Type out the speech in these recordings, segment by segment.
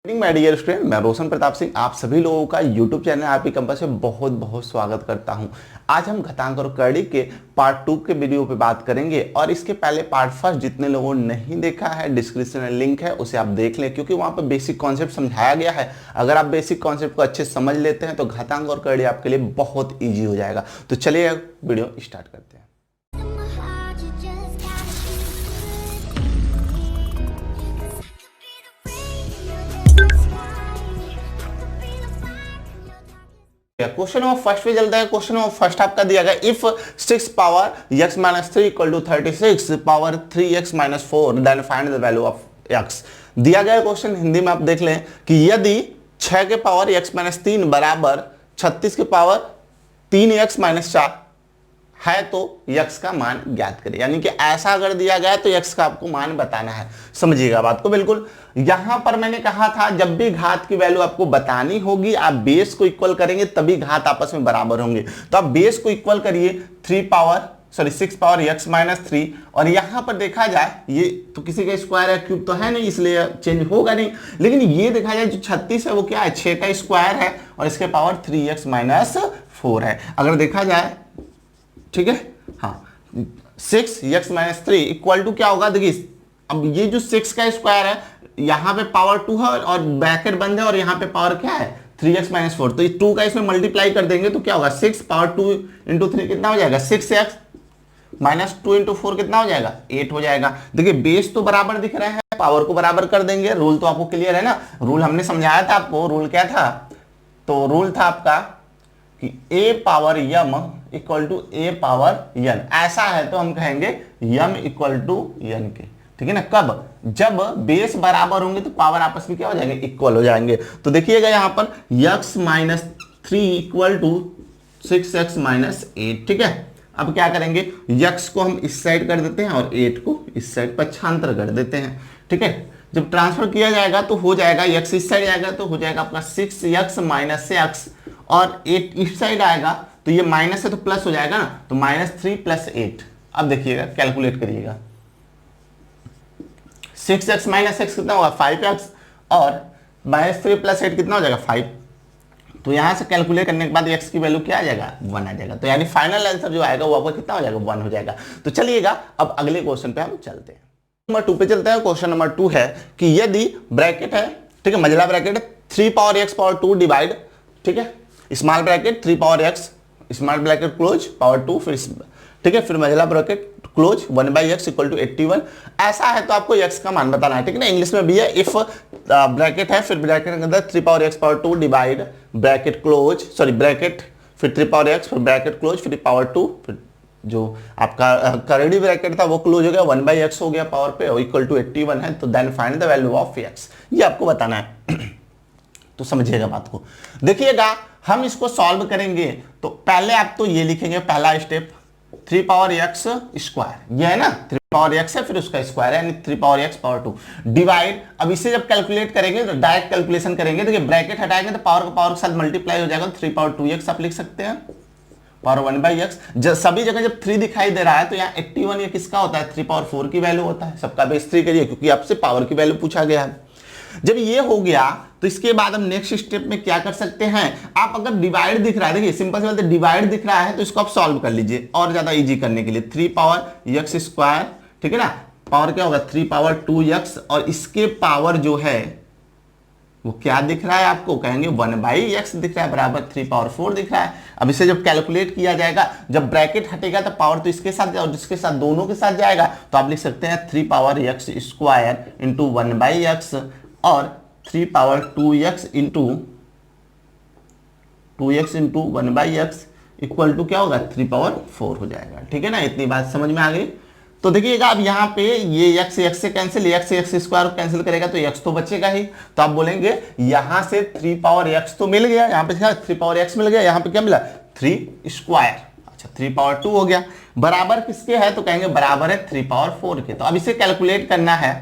My dear student, मैं रोशन प्रताप सिंह आप सभी लोगों का यूट्यूब चैनल आपकी कंपनी से बहुत बहुत स्वागत करता हूं। आज हम घातांक और कड़ी के पार्ट 2 के वीडियो पे बात करेंगे और इसके पहले पार्ट फर्स्ट जितने लोगों ने नहीं देखा है डिस्क्रिप्शन में लिंक है, उसे आप देख लें क्योंकि वहां पर बेसिक कॉन्सेप्ट समझाया गया है। अगर आप बेसिक कॉन्सेप्ट को अच्छे समझ लेते हैं तो घातांक और कड़ी आपके लिए बहुत ईजी हो जाएगा। तो चलिए वीडियो स्टार्ट करते हैं। क्वेश्चन नंबर फर्स्ट पे चलता है। क्वेश्चन नंबर फर्स्ट आपका दिया गया if 6 power x minus 3 equal to 36 power 3x minus 4 then find the value of x। दिया गया क्वेश्चन हिंदी में आप देख लें कि यदि 6 के पावर x माइनस 3 बराबर 36 के पावर 3x माइनस 4 है तो x का मान ज्ञात करें। यानी कि ऐसा अगर दिया गया तो x का आपको मान बताना है। समझिएगा बात को बिल्कुल। यहां पर मैंने कहा था जब भी घात की वैल्यू आपको बतानी होगी आप बेस को इक्वल करेंगे तभी घात आपस में बराबर होंगे। तो आप बेस को इक्वल करिए 6 पावर x माइनस 3 और यहां पर देखा जाए ये तो किसी का स्क्वायर है, क्यूब तो है नहीं इसलिए चेंज होगा नहीं। लेकिन ये देखा जाए जो 36 है वो क्या है, 6 का स्क्वायर है और इसके पावर 3x माइनस 4 है। अगर देखा जाए ठीक है, हाँ 6x माइनस 3 इक्वल टू क्या होगा, देखिए अब ये जो 6 का स्क्वायर है यहाँ पे पावर 2 है और ब्रैकेट बंद है और यहाँ पे पावर क्या है 3x माइनस 4। तो 2 का इसमें मल्टीप्लाई कर देंगे तो क्या होगा 6 पावर 2 इंटू 3 कितना हो जाएगा 6x माइनस 2 इंटू 4 कितना हो जाएगा 8 हो जाएगा। देखिए बेस तो बराबर दिख रहे हैं, पावर को बराबर कर देंगे। रूल तो आपको क्लियर है ना, रूल हमने समझाया था आपको। रूल क्या था, तो रूल था आपका कि a power m equal to a power n। ऐसा है तो हम कहेंगे m इक्वल टू n के, ठीक है ना। कब, जब बेस बराबर होंगे तो पावर आपस में क्या हो जाएंगे, इक्वल हो जाएंगे। तो देखिएगा यहां पर x minus 3 equal to 6x minus 8, ठीक है। अब क्या करेंगे, x को हम इस साइड कर देते हैं और 8 को इस साइड पक्षांतर कर देते हैं, ठीक है। जब ट्रांसफर किया जाएगा तो हो जाएगा x इस साइड आएगा तो हो जाएगा आपका 6x माइनस x और 8 इस साइड आएगा तो ये माइनस है तो प्लस हो जाएगा ना, तो -3 प्लस 8। अब देखिएगा कैलकुलेट करिएगा 6x माइनस x कितना होगा 5x और -3 प्लस 8 कितना हो जाएगा 5। तो यहां से कैलकुलेट करने के बाद x की वैल्यू क्या आ जाएगा 1 आ जाएगा। तो यानी फाइनल आंसर जो आएगा वो आपका कितना हो जाएगा 1 हो जाएगा। तो चलिएगा अब अगले क्वेश्चन पे हम चलते हैं। नंबर 2 पे चलते हैं। क्वेश्चन नंबर 2 है कि यदि ब्रैकेट है, ठीक है, मझला bracket 3 power x power 2 divide, ठीक है, small bracket 3 power x small bracket close power 2 फिर, ठीक है, फिर मझला bracket close 1/x equal to 81। ऐसा है तो आपको x का मान बताना है, ठीक है ना। इंग्लिश में भी है इफ ब्रैकेट है फिर ब्रैकेट के अंदर 3 power x power 2 divide bracket close bracket फिर 3 पावर x फिर ब्रैकेट क्लोज फिर पावर 2 फिर जो आपका करड़ी ब्रैकेट था वो क्लोज हो गया 1/x हो गया पावर पे इक्वल टू 81 है। तो then find the value of x, ये आपको बताना है। तो समझिएगा बात को। देखिएगा हम इसको सॉल्व करेंगे तो पहले आप तो ये लिखेंगे, पहला स्टेप 3 पावर x स्क्वायर, ये है ना 3 पावर x है फिर उसका स्क्वायर है यानी 3 पावर x पावर 2 डिवाइड। अब इसे जब कैलकुलेट करेंगे तो डायरेक्ट कैलकुलेशन करेंगे, देखिए ब्रैकेट हटाएंगे तो पावर का पावर के साथ मल्टीप्लाई हो जाएगा। 3 पावर 2x आप लिख सकते हैं पावर 1/x। सभी जगह जब 3 दिखाई दे रहा है तो यहाँ 81 ये किसका होता है 3 पावर 4 की वैल्यू होता है। सबका बेस 3 करिए क्योंकि आपसे पावर की वैल्यू पूछा गया है। जब ये हो गया तो इसके बाद हम नेक्स्ट स्टेप में क्या कर सकते हैं, आप अगर डिवाइड दिख रहा है, देखिए सिंपल से बोलते डिवाइड दिख रहा है तो इसको आप सॉल्व कर लीजिए और ज्यादा इजी करने के लिए 3 पावर x स्क्वायर, ठीक है ना, पावर क्या होगा 3 पावर 2x और इसके पावर जो है वो क्या दिख रहा है आपको, कहेंगे 1/x दिख रहा है बराबर 3 पावर 4 दिख रहा है। अब इसे जब कैलकुलेट किया जाएगा जब ब्रैकेट हटेगा तो पावर तो इसके साथ और जिसके साथ दोनों के साथ जाएगा तो आप लिख सकते हैं 3 power x square into 1/x और 3 power 2x into 1/x equal to क्या होगा 3 पावर 4 हो जाएगा, ठीक है ना। इतनी बात समझ में आ गई। तो देखिएगा अब यहाँ पे ये x से कैंसिल, x स्क्वायर कैंसिल करेगा तो x तो बचेगा ही। तो आप बोलेंगे यहाँ से 3 पावर x तो मिल गया, यहाँ पे 3 पावर x मिल गया, यहाँ पे क्या मिला 3 स्क्वायर, अच्छा 3 पावर 2 हो गया। बराबर किसके है तो कहेंगे बराबर है 3 पावर 4 के। तो अब इसे कैलकुलेट करना है,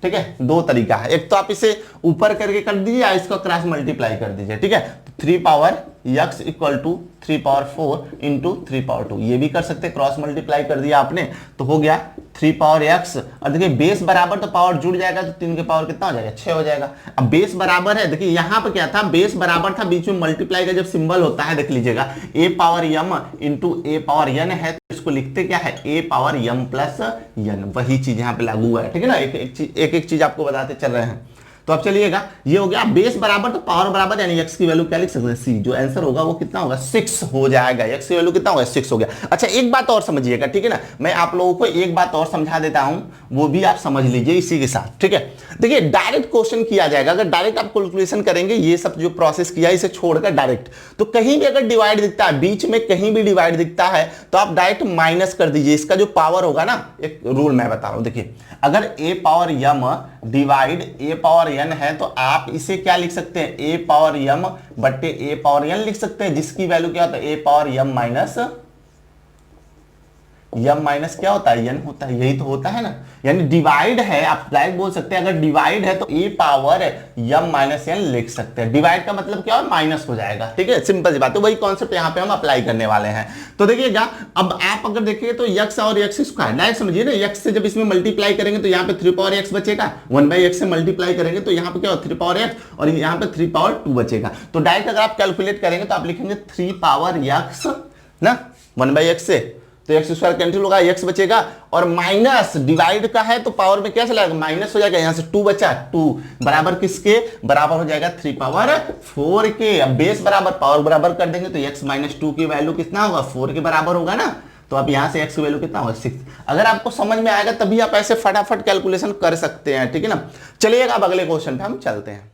ठीक है। दो तरीका है, एक तो आप इसे ऊपर करके कर दीजिए या इसको क्रॉस मल्टीप्लाई कर दीजिए, ठीक है। 3 power x equal to 3 power 4 into 3 power 2, ये भी कर सकते हैं, क्रॉस मल्टीप्लाई कर दिया आपने तो हो गया 3 पावर x। और देखिए बेस बराबर तो पावर जुड़ जाएगा तो 3 के पावर कितना हो जाएगा 6 हो जाएगा। अब बेस बराबर है, देखिए यहाँ पर क्या था, बेस बराबर था, बीच में मल्टीप्लाई का जब सिंबल होता है देख लीजिएगा a power m into a power n है, तो इसको लिखते क्या है a power m plus n, वही चीज यहाँ पे लागू हुआ है, ठीक है ना। एक एक चीज आपको बताते चल रहे हैं। तो अब चलिएगा ये हो गया बेस बराबर तो पावर बराबर, यानी x की वैल्यू क्या लिख सकते हैं c, जो आंसर होगा वो कितना होगा 6 हो जाएगा, x की वैल्यू कितना होगा 6 हो गया। अच्छा एक बात और समझिएगा, ठीक है ना, मैं आप लोगों को एक बात और समझा देता हूं, वो भी आप समझ लीजिए इसी के साथ, ठीक है। देखिए डायरेक्ट क्वेश्चन किया जाएगा, अगर डायरेक्ट आप कैलकुलेशन करेंगे, ये सब जो प्रोसेस किया इसे छोड़कर डायरेक्ट, तो कहीं भी अगर डिवाइड दिखता है, बीच में कहीं भी डिवाइड दिखता है तो आप डायरेक्ट माइनस कर दीजिए, इसका जो पावर होगा ना, एक रूल मैं बता रहा हूं, देखिए अगर a power m divide a power n है तो आप इसे क्या लिख सकते हैं a पावर m बट्टे a पावर n लिख सकते हैं, जिसकी वैल्यू क्या होता है a पावर m माइनस क्या होता है n होता है, यही तो होता है ना। यानी डिवाइड है, आप डायरेक्ट बोल सकते हैं अगर डिवाइड है तो a power m minus n लिख सकते हैं। डिवाइड का मतलब क्या है, माइनस हो जाएगा, ठीक है, सिंपल सी बात है, वही कॉन्सेप्ट यहाँ पे हम अप्लाई करने वाले हैं। तो देखिएगा अब आप अगर देखिए तो x और x स्क्वायर, डायरेक्ट समझिए ना, x से जब इसमें मल्टीप्लाई करेंगे तो यहाँ पे 3 पावर x बचेगा, 1/x से मल्टीप्लाई करेंगे तो यहाँ पे क्या हो 3 पावर x और यहाँ पे 3 पावर 2 बचेगा। तो डायरेक्ट अगर आप कैलकुलेट करेंगे तो आप लिखेंगे 3 पावर x ना 1/x से, तो x स्क्वायर कैंसिल होगा, x बचेगा, और माइनस डिवाइड का है तो पावर में क्या चला जाएगा माइनस हो जाएगा, यहां से 2 बचा, 2 बराबर किसके बराबर हो जाएगा 3 पावर 4 के। अब बेस बराबर पावर बराबर कर देंगे तो x माइनस 2 की वैल्यू कितना होगा 4 के बराबर होगा ना, तो अब यहां से x की वैल्यू कितना होगा 6। अगर आपको समझ में आएगा तभी आप ऐसे फटाफट कैलकुलेशन कर सकते हैं, ठीक है ना। चलिएगा अब अगले क्वेश्चन पे हम चलते हैं,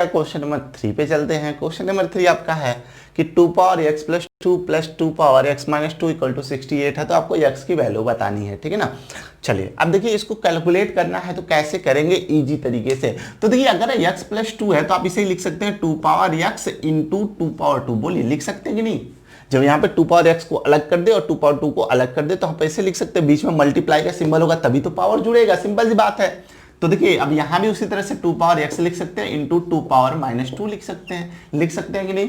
क्वेश्चन नंबर 3 पे चलते हैं। क्वेश्चन नंबर 3 आपका है कि 2 power x plus 2 power x minus 2 equal to 68 है, तो आपको x की वैल्यू बतानी है, ठीक है ना। चलिए अब देखिए इसको कैलकुलेट करना है तो कैसे करेंगे इजी तरीके से। तो देखिए अगर x प्लस 2 है तो आप इसे लिख सकते हैं 2 पावर x इंटू 2 पावर 2, बोलिए लिख सकते हैं कि नहीं। जब यहाँ पे 2 पावर x को अलग कर दे और 2 पावर 2 को अलग कर दे तो हम ऐसे लिख सकते हैं, बीच में मल्टीप्लाई का सिंबल होगा तभी तो पावर जुड़ेगा, सिंपल सी बात है। तो देखिए अब यहां भी उसी तरह से 2 पावर x लिख सकते हैं इंटू 2 पावर माइनस 2 लिख सकते हैं कि नहीं,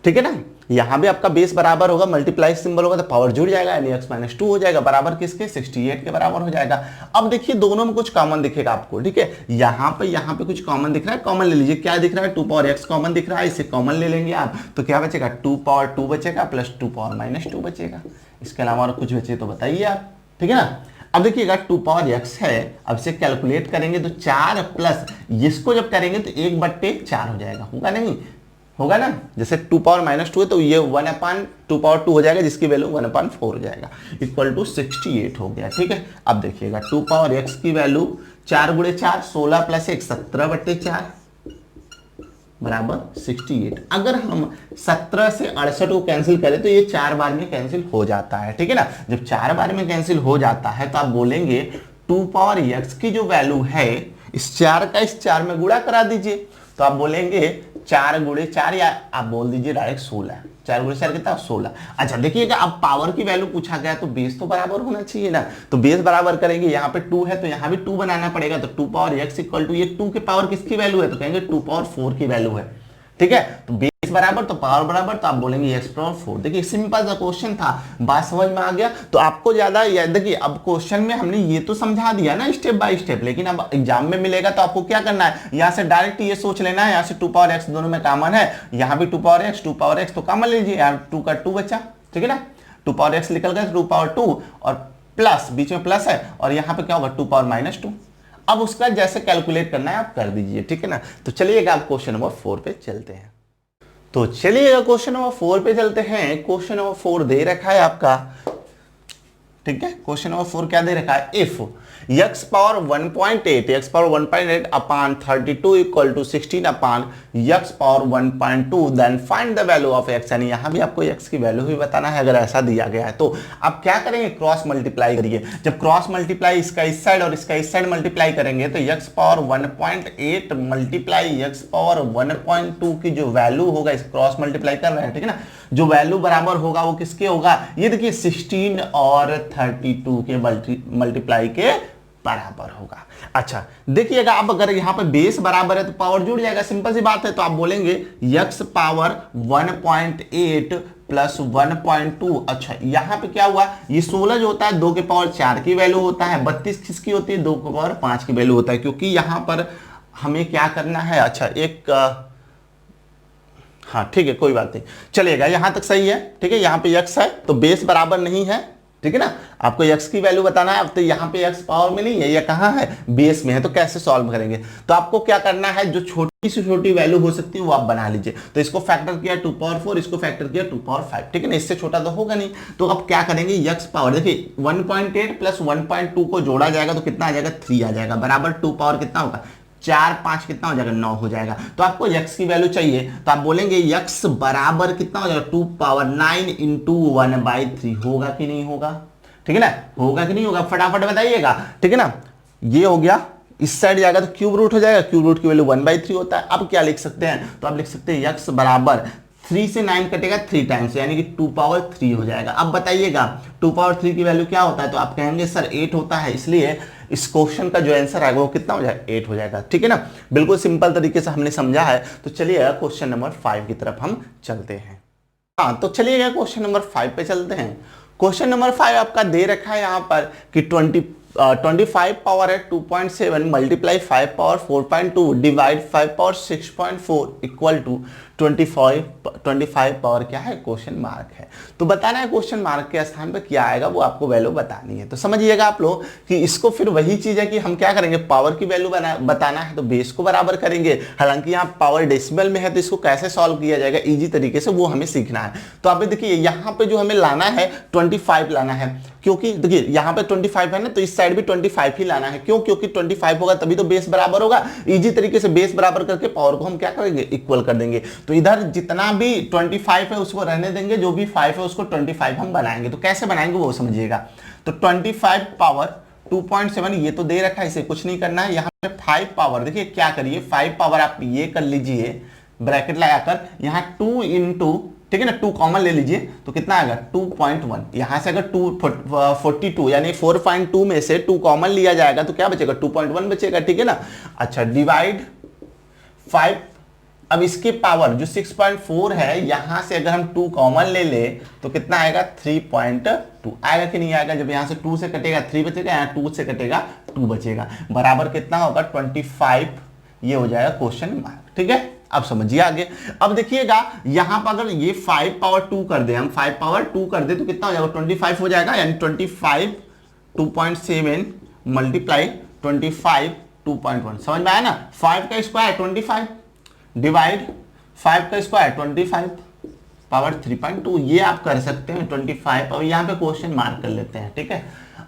ठीक है ना। यहां भी आपका बेस बराबर होगा, मल्टीप्लाई सिंबल होगा तो पावर जुड़ जाएगा, यानी x माइनस 2 हो जाएगा, बराबर किसके 68 के बराबर हो जाएगा। अब देखिए दोनों में कुछ कॉमन दिखेगा आपको, ठीक है, यहाँ पे कुछ कॉमन दिख रहा है, कॉमन ले लीजिए। क्या दिख रहा है 2 पावर x कॉमन दिख रहा है, इसे कॉमन ले लेंगे आप, तो क्या बचेगा 2 पावर 2 बचेगा प्लस 2 पावर माइनस 2 बचेगा। इसके अलावा और कुछ बचे तो बताइए आप, ठीक है ना। अब देखिएगा 2 पावर x है, अब से कैलकुलेट करेंगे तो 4 प्लस इसको जब करेंगे तो 1/4 हो जाएगा, होगा नहीं, होगा ना। जैसे 2 पावर माइनस 2 है तो ये 1/2 पावर 2 हो जाएगा, जिसकी वैल्यू 1/4 हो जाएगा, इक्वल टू 68 हो गया, ठीक है। अब देखिएगा 2 पावर x की वैल्यू 4 गुणे 4 16 प्लस 1 17/4 बराबर 68। अगर हम 17 से 68 को कैंसिल करें तो ये 4 बार में कैंसिल हो जाता है, ठीक है ना। जब 4 बार में कैंसिल हो जाता है तो आप बोलेंगे 2 पावर x की जो वैल्यू है इस 4 का इस 4 में गुणा करा दीजिए, तो आप बोलेंगे 4 गुणे 4 या आप बोल दीजिए डायरेक्ट 16, 4 गुणे 4 कितना 16। अच्छा देखिएगा अब पावर की वैल्यू पूछा गया तो बेस तो बराबर होना चाहिए ना, तो बेस बराबर करेंगे, यहाँ पे 2 है तो यहाँ भी 2 बनाना पड़ेगा, तो 2 पावर x इक्वल टू ये 2 के पावर किसकी वैल्यू है, तो कहेंगे 2 पावर 4 की वैल्यू है, ठीक है। तो बेस बराबर तो पावर बराबर, तो आप बोलेंगे x पावर 4। देखिए सिंपल सा क्वेश्चन था, बात समझ में आ गया। तो आपको ज्यादा देखिए अब क्वेश्चन में हमने ये तो समझा दिया ना स्टेप बाय स्टेप, लेकिन अब एग्जाम में मिलेगा तो आपको क्या करना है, यहाँ से डायरेक्ट ये सोच लेना है, यहाँ से 2 पावर x दोनों में कॉमन है, यहाँ भी 2 पावर x तो कॉमन लीजिए, यहाँ 2 का 2 बचा, ठीक है ना। 2 पावर x निकल गया 2 पावर 2 और प्लस बीच में प्लस है और यहाँ पे क्या होगा 2 पावर माइनस 2। अब उसका जैसे कैलकुलेट करना है आप कर दीजिए, ठीक है ना। तो चलिएगा आप क्वेश्चन नंबर 4 पे चलते हैं। तो चलिएगा क्वेश्चन नंबर 4 पे चलते हैं। क्वेश्चन नंबर 4 दे रखा है आपका, ठीक है। क्वेश्चन नंबर 4 क्या दे रखा है, if x power 1.8 upon 32 equal to 16 upon x power 1.2 then find the value of x। यानी यहां भी आपको x की वैल्यू भी बताना है। अगर ऐसा दिया गया है तो आप क्या करेंगे, क्रॉस मल्टीप्लाई करिए। जब क्रॉस मल्टीप्लाई इसका इस साइड और इसका इस साइड मल्टीप्लाई करेंगे तो x power 1.8 multiply x power 1.2 की जो वैल्यू होगा, इस क्रॉस मल्टीप्लाई कर रहे हैं, ठीक है ना, जो वैल्यू बराबर होगा वो किसके होगा, ये देखिए 16 और 32 के मल्टीप्लाई के बराबर होगा। अच्छा देखिएगा, अब अगर यहाँ पे बेस बराबर है तो पावर जुड़ जाएगा, सिंपल सी बात है। तो आप बोलेंगे x पावर 1.8 प्लस 1.2। अच्छा यहाँ पे क्या हुआ, ये 16 जो होता है 2 के पावर 4 की वैल्यू होता है, 32 किसकी होती है, 2 के पावर 5 की वैल्यू होता है, क्योंकि यहाँ पर हमें क्या करना है। अच्छा एक हाँ ठीक है, कोई बात नहीं, चलेगा, यहां तक सही है। ठीक है, यहाँ पे x है तो बेस बराबर नहीं है, ठीक है ना, आपको x की वैल्यू बताना है। अब तो यहाँ पे x पावर में नहीं है, ये कहाँ है, बेस में है, तो कैसे सॉल्व करेंगे। तो आपको क्या करना है, जो छोटी से छोटी वैल्यू हो सकती है वो आप बना लीजिए। तो इसको फैक्टर किया 2 पावर 4, इसको फैक्टर किया 2 पावर 5, ठीक है ना, इससे छोटा तो होगा नहीं। तो अब क्या करेंगे, x पावर देखिए 1.8 प्लस 1.2 को जोड़ा जाएगा तो कितना आ जाएगा, 3 आ जाएगा, बराबर 2 पावर कितना होगा, 4 5 कितना हो जाएगा, 9 हो जाएगा। तो आपको x की वैल्यू चाहिए, तो आप बोलेंगे x बराबर कितना हो जाएगा, 2 पावर 9 इंटू 1/3 होगा कि नहीं होगा, ठीक है ना, होगा कि नहीं होगा, फटाफट बताइएगा। ठीक है ना, ये हो गया, इस साइड जाएगा तो क्यूब रूट हो जाएगा, क्यूब रूट की वैल्यू 1/3 होता है। अब क्या लिख सकते हैं, तो आप लिख सकते हैं x बराबर 3 से 9 कटेगा 3 टाइम्स, यानी कि 2 पावर 3 हो जाएगा। अब बताइएगा 2 पावर 3 की वैल्यू क्या होता है, तो आप कहेंगे सर 8 होता है, इसलिए इस क्वेश्चन का जो आंसर आएगा वो कितना हो जाएगा, 8 हो जाएगा। ठीक है ना, बिल्कुल सिंपल तरीके से हमने समझा है। तो चलिए क्वेश्चन नंबर 5 की तरफ हम चलते हैं। हाँ तो चलिएगा क्वेश्चन नंबर 5 पे चलते हैं। क्वेश्चन नंबर 5 आपका दे रखा है यहाँ पर कि 25 पावर है 2.7 multiply 5 power 4.2 divide 5 power 6.4 equal to 25 power क्या है, क्वेश्चन मार्क है। तो बताना है क्वेश्चन मार्क के स्थान पर क्या आएगा, वो आपको वैल्यू बतानी है। तो समझिएगा आप लोग कि इसको फिर वही चीज है कि हम क्या करेंगे, पावर की वैल्यू बताना है तो बेस को बराबर करेंगे। हालांकि यहाँ पावर डेसिमल में है तो इसको कैसे सॉल्व किया जाएगा इजी तरीके से, वो हमें सीखना है। तो आप देखिए यहाँ पे जो हमें लाना है 25 लाना है, क्योंकि देखिए यहाँ पे 25 है ना, तो इस साइड भी 25 ही लाना है। क्यों, क्योंकि 25 होगा तभी तो बेस बराबर होगा। इजी तरीके से बेस बराबर करके पावर को हम क्या करेंगे, इक्वल कर देंगे। तो इधर जितना भी 25 है उसको रहने देंगे, जो भी 5 है उसको 25 हम बनाएंगे। तो कैसे बनाएंगे वो समझिएगा। तो 25 पावर 2.7 ये तो दे रखा है, इसे कुछ नहीं करना है। यहाँ पे 5 पावर देखिए क्या करिए, 5 पावर आप ये कर लीजिए ब्रैकेट लगाकर, यहाँ 2 इंटू, ठीक है ना, 2 कॉमन ले लीजिए तो कितना आएगा 2.1। यहां से अगर 242 यानी 4.2 में से 2 कॉमन लिया जाएगा तो क्या बचेगा, 2.1 बचेगा, ठीक है ना। अच्छा डिवाइड 5, अब इसके पावर जो 6.4 है यहां से अगर हम 2 कॉमन ले ले तो कितना आएगा 3.2 आएगा कि नहीं आएगा। जब यहां से 2 से कटेगा 3 बचेगा, यहाँ 2 से कटेगा 2 बचेगा, बराबर कितना होगा 25। ये हो जाएगा क्वेश्चन मार्क। ठीक है, अब समझिए आगे। अब देखिएगा यहां पर अगर ये 5 पावर 2 कर दे, हम 5 पावर 2 कर दे तो कितना हो जाएगा 25 हो जाएगा, यानी 25 2.7 मल्टीप्लाई 25 2.1, समझ में आया ना। 5 का स्क्वायर 25 डिवाइड 5 का स्क्वायर 25 पावर 3.2, ये आप कर सकते हैं 25 और यहाँ पे क्वेश्चन मार्क कर लेते हैं। ठीक है,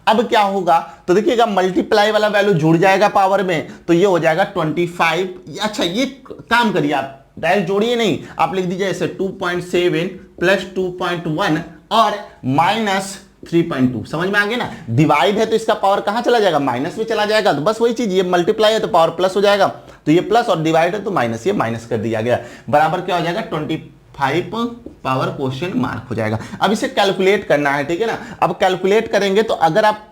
अब क्या होगा तो देखिएगा मल्टीप्लाई वाला वैल्यू जुड़ जाएगा पावर में, तो ये हो जाएगा 25। अच्छा ये काम करिए, आप डायरेक्ट जोड़िए नहीं, आप लिख दीजिए ऐसे 2.7 प्लस 2.1 और माइनस 3.2, समझ में आ गया ना। डिवाइड है तो इसका पावर कहां चला जाएगा, माइनस में चला जाएगा। तो बस वही चीज, ये मल्टीप्लाई है तो पावर प्लस हो जाएगा, तो ये प्लस, और डिवाइड है तो माइनस, ये माइनस कर दिया गया, बराबर क्या हो जाएगा 25 पावर क्वेश्चन मार्क हो जाएगा। अब इसे कैलकुलेट करना है, ठीक है ना। अब कैलकुलेट करेंगे तो अगर आप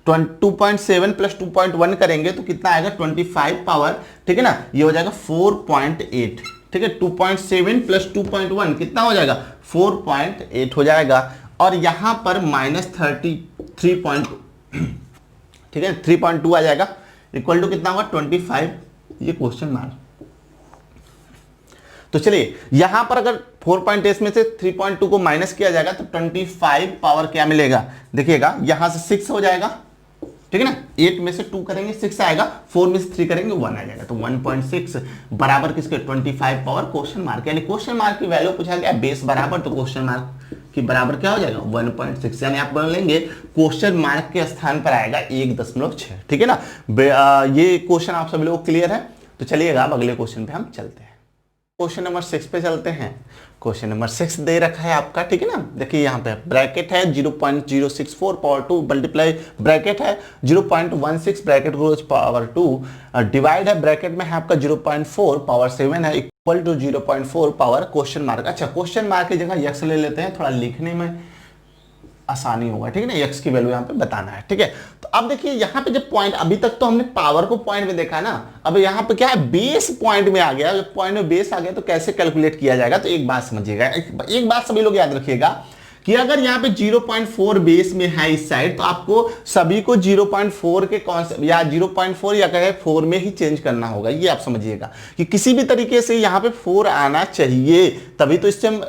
2.7 प्लस 2.1 करेंगे तो कितना आएगा 25 पावर, ठीक है ना, ये हो जाएगा 4.8। ठीक है, 2.7 प्लस 2.1 कितना हो जाएगा 4.8 हो जाएगा, और यहां पर माइनस 33. ठीक है 3.2 आ जाएगा, इक्वल टू कितना होगा 25, ये क्वेश्चन मार्क। तो चलिए यहां पर अगर 4.8 में से 3.2 को माइनस किया जाएगा तो 25 पावर क्या मिलेगा, देखिएगा यहां से 6 हो जाएगा, ठीक है ना। 8 में से 2 करेंगे 6 आएगा, 4 में से 3 करेंगे 1 आ जाएगा, तो 1.6 बराबर किसके 25 पावर क्वेश्चन मार्क। यानी क्वेश्चन मार्क की वैल्यू पूछा गया बेस बराबर, तो क्वेश्चन मार्क की बराबर क्या हो जाएगा 1.6, यानी आप बोल लेंगे क्वेश्चन मार्क के स्थान पर आएगा 1.6। ठीक है ना, ये क्वेश्चन आप सभी लोग क्लियर है। तो चलिएगा अब अगले क्वेश्चन पे हम चलते हैं। क्वेश्चन नंबर 6 पे चलते हैं। क्वेश्चन नंबर 6 दे रखा है आपका, ठीक है ना। देखिए यहाँ पे ब्रैकेट है 0.064 पावर 2 मल्टीप्लाई ब्रैकेट है 0.16 ब्रैकेट क्लोज पावर 2 डिवाइड है ब्रैकेट में है आपका 0.4 पावर 7 है equal to 0.4 power question mark. अच्छा क्वेश्चन मार्क की जगह यक्स ले लेते हैं, थोड़ा लिखने में आसानी होगा, ठीक है ना, x की वैल्यू यहाँ पे बताना है, ठीक है। तो अब देखिए यहाँ पे जब पॉइंट, अभी तक तो हमने पावर को पॉइंट में देखा ना, अब यहाँ पे क्या है, बेस पॉइंट में आ गया। जब पॉइंट में बेस आ गया तो कैसे कैलकुलेट किया जाएगा, तो एक बात समझिएगा, एक बात सभी लोग याद रखिएगा कि अगर यहाँ पे 0.4 बेस में है इस साइड, तो आपको सभी को 0.4 के कॉन्सेप्ट या 0.4 या कहे 4 में ही चेंज करना होगा। ये आप समझिएगा कि किसी भी तरीके से यहाँ पे 4 आना चाहिए, तभी तो इससे हम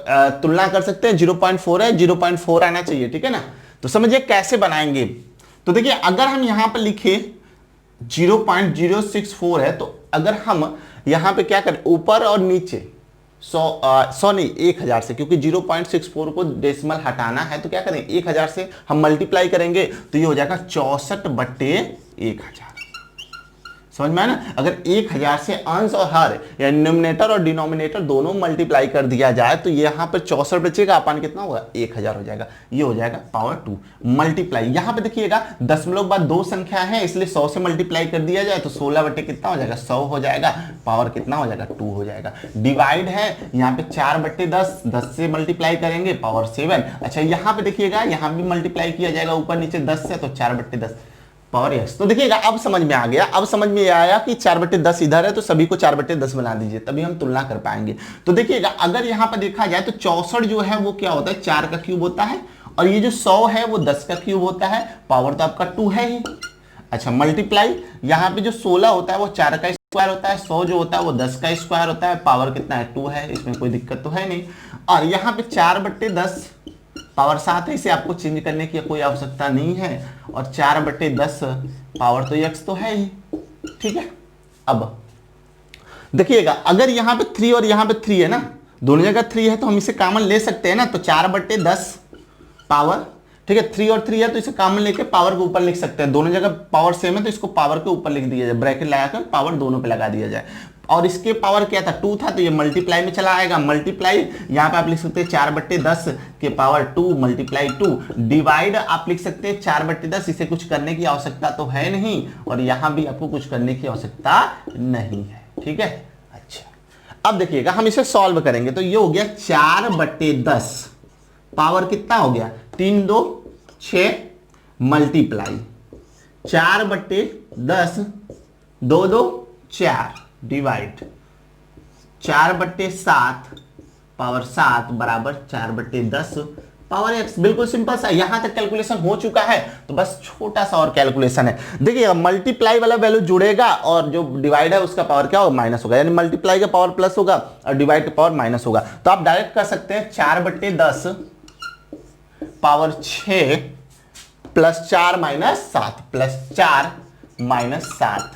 तुलना कर सकते हैं। 0.4 है, 0.4 आना चाहिए, ठीक है ना। तो समझिए कैसे बनाएंगे। तो देखिए अगर हम यहाँ पर लिखे 0.064 है, तो अगर हम यहाँ पे क्या करें, ऊपर और नीचे 100 नहीं 1000 से, क्योंकि 0.64 को डेसिमल हटाना है, तो क्या करें 1000 से हम मल्टीप्लाई करेंगे, तो ये हो जाएगा 64/1000। समझ में आया ना। अगर 1000 से अंश और हर या न्यूमरेटर और डिनोमिनेटर दोनों मल्टीप्लाई कर दिया जाए, तो यहाँ पर 64 बचेगा, अपान कितना होगा 1000 हो जाएगा। ये हो जाएगा पावर 2 मल्टीप्लाई। यहाँ पे देखिएगा दशमलव बाद 2 संख्या है, इसलिए 100 से मल्टीप्लाई कर दिया जाए तो 16 बटे कितना हो जाएगा 100 हो जाएगा, पावर कितना हो जाएगा 2 हो जाएगा। डिवाइड है यहाँ पे 4/10, 10 से मल्टीप्लाई करेंगे पावर 7। अच्छा यहाँ पे देखिएगा, यहाँ भी मल्टीप्लाई किया जाएगा ऊपर नीचे 10 से, तो 4/10 पावर x। तो देखिएगा अब समझ में आ गया, अब समझ में आया कि 4/10 इधर है, तो सभी को 4/10 बना दीजिए, तभी हम तुलना कर पाएंगे। तो देखिएगा अगर यहाँ पर देखा जाए तो 64 जो है वो क्या होता है, 4 का क्यूब होता है, और ये जो 100 है वो 10 का क्यूब होता है, पावर तो आपका 2 है ही। अच्छा मल्टीप्लाई, यहाँ पे जो 16 होता है वो 4 का स्क्वायर होता है, 100 जो होता है वो 10 का स्क्वायर होता है, पावर कितना है 2 है, इसमें कोई दिक्कत तो है नहीं। और यहाँ पे 4/10 पावर 7 है, इसे आपको चेंज करने की कोई आवश्यकता नहीं है, और 4/10 पावर तो x तो है ही, ठीक है। अब देखिएगा अगर यहाँ पे 3 और यहाँ पे 3 है ना, दोनों जगह 3 है, तो हम इसे कॉमन ले सकते हैं ना, तो 4/10 पावर, ठीक है, 3 और 3 है तो इसे कॉमन लेके पावर के ऊपर लिख सकते हैं। दोनों जगह पावर सेम है तो इसको पावर के ऊपर लिख दिया जाए, ब्रैकेट लगाकर पावर दोनों पे लगा दिया जाए। और इसके पावर क्या था 2 था, तो ये मल्टीप्लाई में चला आएगा, मल्टीप्लाई यहाँ पे आप लिख सकते हैं 4/10 के पावर 2 मल्टीप्लाई 2। डिवाइड आप लिख सकते हैं 4/10, इसे कुछ करने की आवश्यकता तो है नहीं, और यहाँ भी आपको कुछ करने की आवश्यकता नहीं है, ठीक है। अच्छा अब देखिएगा हम इसे सॉल्व करेंगे, तो ये हो गया 4/10 पावर कितना हो गया 3 2 6 मल्टीप्लाई 4/10 2 2 4 डिवाइड 4/7 पावर 7 बराबर 4/10 पावर x। बिल्कुल सिंपल सा, यहां तक कैलकुलेशन हो चुका है, तो बस छोटा सा और कैलकुलेशन है। देखिए मल्टीप्लाई वाला वैल्यू जुड़ेगा और जो डिवाइड है उसका पावर क्या होगा माइनस होगा, यानी मल्टीप्लाई का पावर प्लस होगा और डिवाइड का पावर माइनस होगा। तो आप डायरेक्ट कर सकते हैं 4/10 power 6 plus 4 minus 7 plus 4 minus 7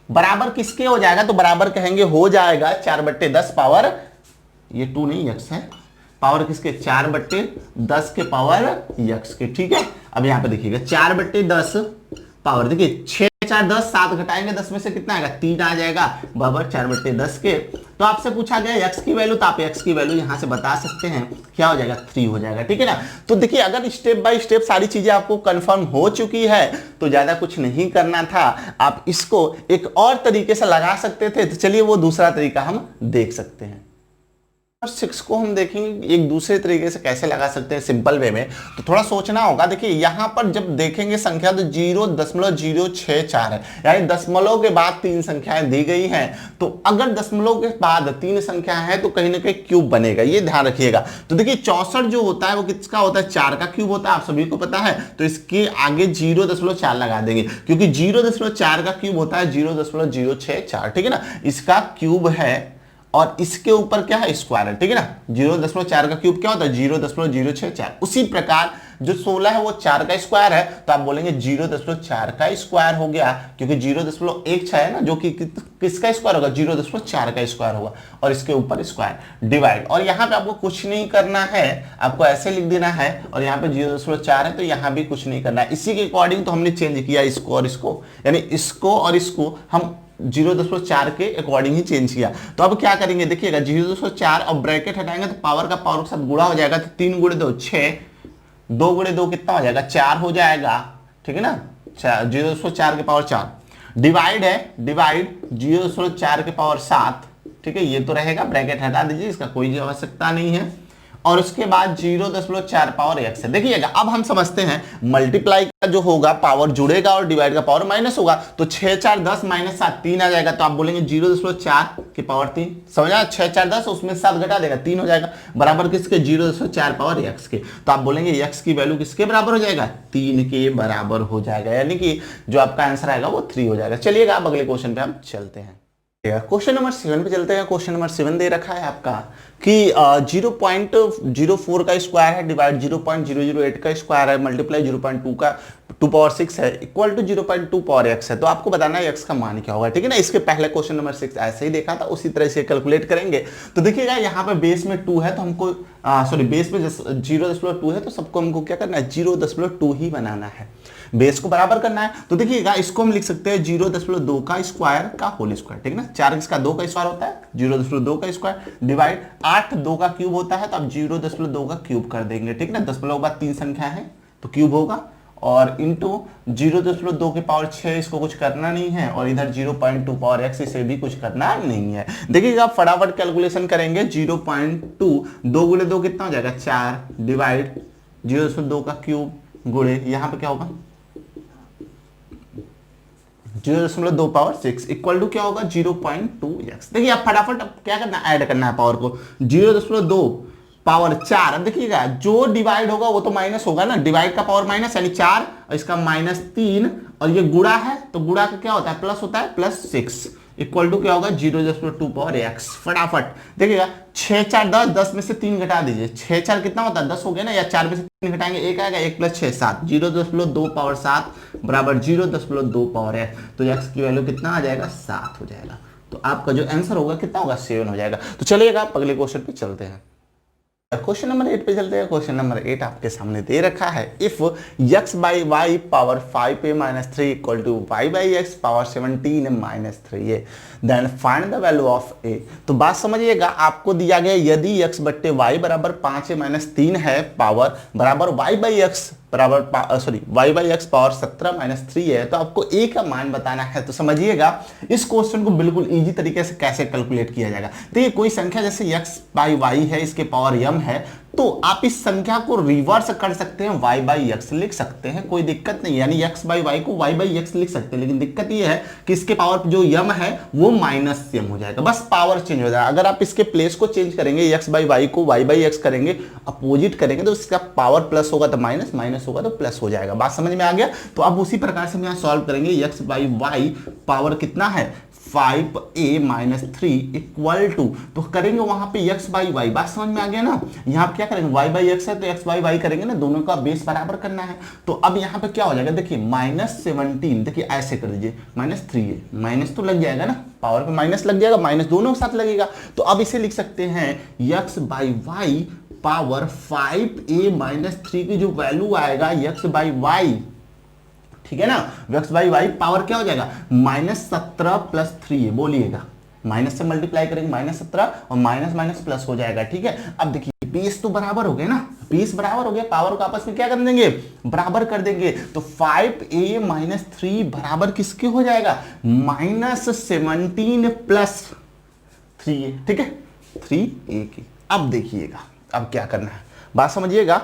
बराबर किसके हो जाएगा, तो बराबर कहेंगे हो जाएगा 4/10 पावर, ये 2 नहीं x है, पावर किसके 4/10 के पावर x के, ठीक है। अब यहां पे देखिएगा 4/10 पावर, देखिए 6 4 10 7 घटाएंगे 10 में से कितना आएगा 3 आ जाएगा, बराबर 4/10 के। तो आपसे पूछा गया x की वैल्यू, तो आप x की वैल्यू यहां से बता सकते हैं, क्या हो जाएगा 3 हो जाएगा, ठीक है ना। तो देखिए अगर स्टेप बाय स्टेप सारी चीजें आपको कंफर्म हो चुकी है, तो ज्यादा कुछ नहीं करना था, आप इसको एक और तरीके से लगा सकते थे। तो चलिए वो दूसरा तरीका हम देख सकते हैं। 6 को हम देखेंगे एक दूसरे तरीके से कैसे लगा सकते हैं सिंपल वे में, तो थोड़ा सोचना होगा। देखिए यहां पर जब देखेंगे संख्या तो 0.064 है, यानी दशमलव के बाद 3 संख्याएं दी गई हैं, तो अगर दशमलव के बाद 3 संख्या है तो कहीं ना कहीं क्यूब बनेगा, ये ध्यान रखिएगा। तो देखिए 64 जो होता है वो किसका होता है 4 का क्यूब होता है, आप सभी को पता है, तो इसके आगे 0.4 लगा देंगे, क्योंकि 0.4 का क्यूब होता है 0.064, ठीक है ना, इसका क्यूब है और इसके ऊपर क्या है स्क्वायर है, ठीक है ना। 0.4 का क्यूब क्या होता है 0.064। उसी प्रकार जो 16 है वो 4 का स्क्वायर है, तो आप बोलेंगे 0.4 का स्क्वायर हो गया, क्योंकि 0.16 है ना, जो कि किसका स्क्वायर होगा 0.4 का स्क्वायर होगा, और इसके ऊपर स्क्वायर डिवाइड। और यहाँ पे आपको कुछ नहीं करना है, आपको ऐसे लिख देना है, और यहाँ पे 0.4 है तो यहाँ भी कुछ नहीं करना है। इसी के अकॉर्डिंग तो हमने चेंज किया इसको और इसको, यानी इसको और इसको हम 0.4 के अकॉर्डिंग ही चेंज किया। तो अब क्या करेंगे देखिएगा 0.4 और ब्रैकेट हटाएंगे तो पावर का पावर के साथ गुणा हो जाएगा, तो 3 × 2 6, 2 × 2 कितना हो जाएगा 4 हो जाएगा, ठीक है ना। 0.4 के पावर 4 डिवाइड है, डिवाइड 0.4 के पावर 7, ठीक है, ये तो रहेगा, ब्रैकेट हटा दीजिए, इसका कोई आवश्यकता नहीं है। और उसके बाद 0.4 पावर x है। देखिएगा अब हम समझते हैं मल्टीप्लाई का जो होगा पावर जुड़ेगा और डिवाइड का पावर माइनस होगा, तो 6 4 10 माइनस 7 3 आ जाएगा, तो आप बोलेंगे 0.4 की पावर 3, समझा, 6 4 10 उसमें 7 घटा देगा 3 हो जाएगा, बराबर किसके 0.4 पावर x के। तो आप बोलेंगे x की वैल्यू किसके बराबर हो जाएगा 3 के बराबर हो जाएगा, यानी कि जो आपका आंसर आएगा वो 3 हो जाएगा। चलिएगा अब अगले क्वेश्चन पे हम चलते हैं। क्वेश्चन नंबर 7 पे चलते हैं। क्वेश्चन नंबर 7 दे रखा है आपका कि 0.04 का स्क्वायर है डिवाइड 0.008 का स्क्वायर है मल्टीप्लाई 0.2 का 2 पावर 6 है इक्वल टू 0.2 पावर x है। तो आपको बताना है x का मान क्या होगा, ठीक है ना। इसके पहले क्वेश्चन नंबर 6 ऐसे ही देखा था, उसी तरह से कैलकुलेट करेंगे। तो देखिएगा यहाँ पे बेस में 2 है तो हमको सॉरी बेस में 0.2 है तो सबको हमको क्या करना है 0.2 ही बनाना है, बेस को बराबर करना है। तो देखिएगा इसको हम लिख सकते हैं 0.2 का स्क्वायर का होल स्क्वायर, ठीक है ना। 4 इसका 2 का स्क्वायर होता है 0.2 का स्क्वायर डिवाइड 8 2 का क्यूब होता है, तो आप 0.2 का क्यूब कर देंगे, ठीक है ना। 10 के बाद 3 संख्या है तो क्यूब होगा, और इंटू 0.2 के पावर 6 इसको कुछ करना नहीं है, और इधर 0.2 पावर x इसे भी कुछ करना नहीं है। देखिएगा आप फटाफट कैलकुलेशन करेंगे 0.2 2 गुणे 2 कितना हो जाएगा 4 डिवाइड 0.2 का क्यूब गुणे यहाँ पे क्या होगा 0.2 पावर 6 इक्वल टू क्या होगा 0.2x। देखिए आप फटाफट क्या करना है ऐड करना है पावर को 0.2 पावर 4। अब देखिएगा जो डिवाइड होगा वो तो माइनस होगा ना, डिवाइड का पावर माइनस यानी 4 और इसका -3 और ये गुणा है तो गुणा का क्या होता है प्लस होता है +6 इक्वल टू क्या होगा 0.2 पावर x। फटाफट देखिएगा 6 4 10 10 में से 3 घटा दीजिए, 6 4 कितना होता है 10 हो गया ना, या 4 में से 3 घटाएंगे 1 आएगा, 1 + 6 7 0.2 पावर 7 बराबर 0.2 पावर x। तो x की वैल्यू कितना आ जाएगा 7 हो जाएगा। तो आपका जो आंसर होगा कितना होगा 7 हो जाएगा। तो चलिएगा आप अगले क्वेश्चन पे चलते हैं। क्वेश्चन नंबर 8 पे चलते हैं। क्वेश्चन नंबर 8 आपके सामने दे रखा है if x by y power 5a minus 3 equal to y by x power 17 minus 3a then find the value of a। तो बात समझिएगा आपको दिया गया यदि x बट्टे y बराबर 5a माइनस 3 है पावर बराबर y बाई एक्स बराबर sorry y by x power 17 minus 3 है, तो आपको a का मान बताना है। तो समझिएगा इस क्वेश्चन को बिल्कुल इजी तरीके से कैसे कैलकुलेट किया जाएगा। देखिए कोई संख्या जैसे x बाई y है इसके पावर m है, तो आप इस संख्या को रिवर्स कर सकते हैं y बाई एक्स लिख सकते हैं, कोई दिक्कत नहीं, यानी x बाई y को y बाई एक्स लिख सकते हैं। लेकिन दिक्कत ये है कि इसके पावर जो m है वो माइनस m हो जाएगा, बस पावर चेंज हो जाएगा। अगर आप इसके प्लेस को चेंज करेंगे x बाई y को y बाई एक्स करेंगे अपोजिट करेंगे तो इसका पावर प्लस होगा तो माइनस, माइनस होगा तो प्लस हो जाएगा। बात समझ में आ गया। तो अब उसी प्रकार से हम यहाँ सॉल्व करेंगे x बाई y पावर कितना है 5a माइनस 3 इक्वल टू, तो करेंगे वहां पे x बाई वाई। बात समझ में आ गया ना। यहाँ पे क्या करेंगे y बाई एक्स है तो x बाई वाई करेंगे ना, दोनों का बेस बराबर करना है। तो अब यहाँ पे क्या हो जाएगा देखिए -17, देखिए ऐसे कर दीजिए -3a, माइनस तो लग जाएगा ना, पावर पे माइनस लग जाएगा, माइनस दोनों के साथ लगेगा। तो अब इसे लिख सकते हैं x by y power 5a minus 3 की जो वैल्यू आएगा x बाई वाई, ठीक है ना, x बाई वाई पावर क्या हो जाएगा -17 प्लस 3 बोलिएगा, माइनस से मल्टीप्लाई करेंगे -17 और माइनस माइनस प्लस हो जाएगा, ठीक है। अब देखिए बेस तो बराबर हो गया ना, बेस बराबर हो गया, पावर को आपस में क्या कर देंगे बराबर कर देंगे। तो 5a माइनस 3 बराबर किसके हो जाएगा -17 प्लस 3a, ठीक है 3a की। अब देखिएगा अब क्या करना है, बात समझिएगा।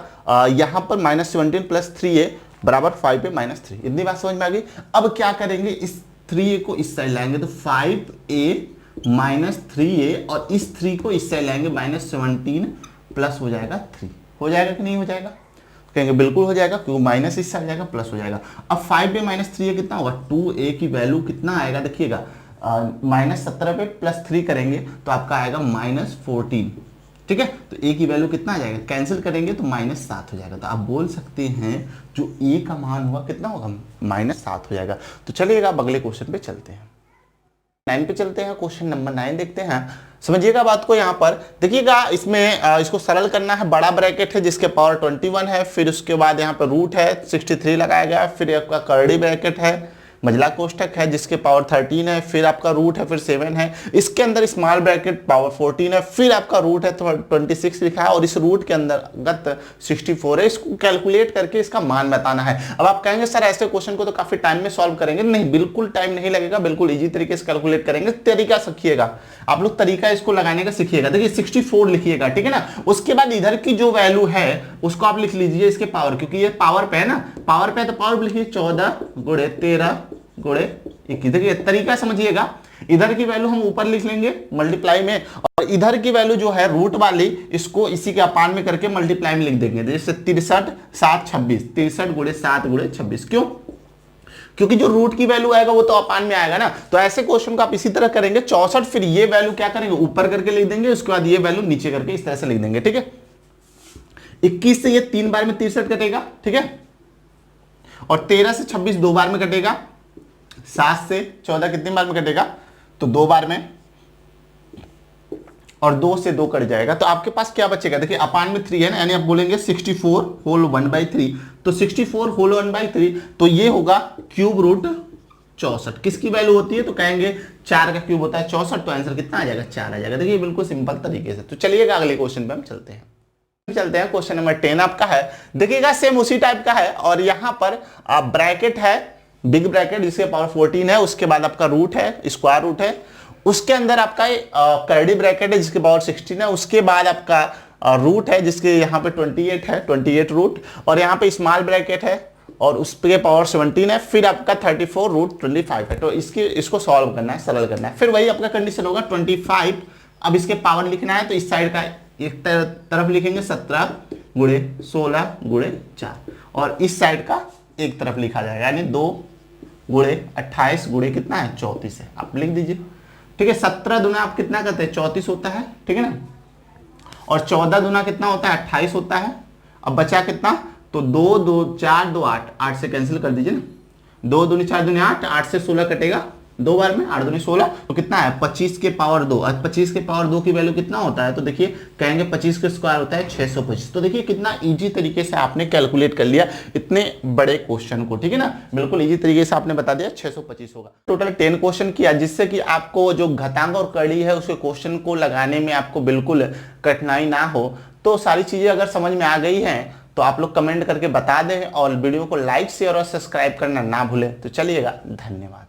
यहां पर -17 प्लस 3a बराबर 5a माइनस 3, इतनी बात समझ में आ गई। अब क्या करेंगे इस 3a को इस साइड लाएंगे तो 5a माइनस 3a और इस 3 को इस साइड लाएंगे -17 प्लस हो जाएगा 3, हो जाएगा कि नहीं हो जाएगा, कहेंगे बिल्कुल हो जाएगा क्योंकि माइनस इस साइड जाएगा प्लस हो जाएगा। अब 5a माइनस 3a कितना होगा 2a की वैल्यू कितना आएगा देखिएगा -17 पे प्लस 3 करेंगे तो आपका आएगा -14, ठीक है। तो a की वैल्यू कितना आ जाएगा, कैंसिल करेंगे तो -7 हो जाएगा। तो आप बोल सकते हैं जो a का मान हुआ कितना होगा -7 हो जाएगा। तो चलिएगा अब अगले क्वेश्चन पे चलते हैं, 9 पे चलते हैं। क्वेश्चन नंबर 9 देखते हैं। समझिएगा बात को, यहाँ पर देखिएगा इसमें इसको सरल करना है। बड़ा ब्रैकेट है जिसके पावर 21 है, फिर उसके बाद यहाँ पर रूट है 63 लगाया गया, फिर आपका कर्ली ब्रैकेट है, मझला कोष्ठक है जिसके पावर 13 है, फिर आपका रूट है, फिर 7 है, इसके अंदर स्मॉल ब्रैकेट पावर 14 है, फिर आपका रूट है 26 लिखा है और इस रूट के अंदर गत 64 है। इसको कैलकुलेट करके इसका मान बताना है। अब आप कहेंगे सर ऐसे क्वेश्चन को तो काफी टाइम में सॉल्व करेंगे। नहीं, बिल्कुल टाइम नहीं लगेगा, बिल्कुल इजी तरीके से कैलकुलेट करेंगे। तरीका सीखिएगा आप लोग, तरीका इसको लगाने का सीखिएगा। देखिए 64 लिखिएगा, ठीक है ना। उसके बाद इधर की जो वैल्यू है उसको आप लिख लीजिए इसके पावर, क्योंकि ये पावर पे है ना, पावर पे है तो पावर लिखिए 14 गुणे 13 गुणे 21। देखिए तरीका समझिएगा, इधर की वैल्यू हम ऊपर लिख लेंगे मल्टीप्लाई में, और इधर की वैल्यू जो है रूट वाली इसको इसी के अपान में करके मल्टीप्लाई में लिख देंगे। जैसे 63 7 26, 63 गुणे 7 गुणे 26। क्यों? क्योंकि जो रूट की वैल्यू आएगा वो तो अपान में आएगा ना। तो ऐसे क्वेश्चन को आप इसी तरह करेंगे। 64 फिर ये वैल्यू क्या करेंगे, ऊपर करके लिख देंगे, उसके बाद ये वैल्यू नीचे करके इस तरह से लिख देंगे, ठीक है। 21 से ये 3 बार में 63 कटेगा, ठीक है, और 13 से 26 2 बार में कटेगा, 7 से 14 कितनी बार में कटेगा, तो 2 बार में, और 2 से 2 कट जाएगा। तो आपके पास क्या बचेगा, देखिए अपान में 3 है ना, यानी आप बोलेंगे 64 होल 1/3। तो 64 होल 1/3 तो ये होगा क्यूब रूट 64। किसकी वैल्यू होती है, तो कहेंगे 4 का क्यूब होता है 64, तो आंसर कितना आ जाएगा, 4 आ जाएगा। देखिए बिल्कुल सिंपल तरीके से। तो चलिएगा अगले क्वेश्चन पे हम चलते हैं। क्वेश्चन नंबर 10 आपका है, देखिएगा सेम उसी टाइप का है, और यहां पर ब्रैकेट है, बिग ब्रैकेट जिसके पावर 14 है, उसके बाद आपका रूट है, स्क्वायर रूट है, उसके अंदर आपका कर्ली ब्रैकेट है जिसके पावर 16 है, उसके बाद आपका रूट है जिसके यहाँ पे 28 है, 28 रूट, और यहाँ पे स्मॉल ब्रैकेट है और उसके पावर 17 है, फिर आपका 34 रूट 25 है। तो इसको सॉल्व करना है, सरल करना है। फिर वही आपका कंडीशन होगा 25, अब इसके पावर लिखना है तो इस साइड का एक तरफ लिखेंगे 17 गुणे 16 गुणे 4, और इस साइड का एक तरफ लिखा जाएगा, यानी 2 गुणे 28 गुणे कितना है 34 है, आप लिख दीजिए, ठीक है। 17 दुना आप कितना करते हैं 34 होता है, ठीक है ना, और 14 दुना कितना होता है 28 होता है। अब बचा कितना, तो 2 2 4 2 8, 8 से कैंसिल कर दीजिए ना, 2 दूनी 4 दूनी 8, 8 से 16 कटेगा 2 बार में, 8 दूनी 16, तो कितना है 25 के पावर 2। अब 25 के पावर 2 की वैल्यू कितना होता है, तो देखिए कहेंगे 25 के स्क्वायर होता है 625। तो देखिए कितना इजी तरीके से आपने कैलकुलेट कर लिया इतने बड़े क्वेश्चन को, ठीक है ना, बिल्कुल इजी तरीके से आपने बता दिया 625 होगा। टोटल 10 क्वेश्चन किया, जिससे कि आपको जो घातांक और कड़ी है उसके क्वेश्चन को लगाने में आपको बिल्कुल कठिनाई ना हो। तो सारी चीजें अगर समझ में आ गई हैं तो आप लोग कमेंट करके बता दें, और वीडियो को लाइक शेयर और सब्सक्राइब करना ना भूलें। तो चलिएगा, धन्यवाद।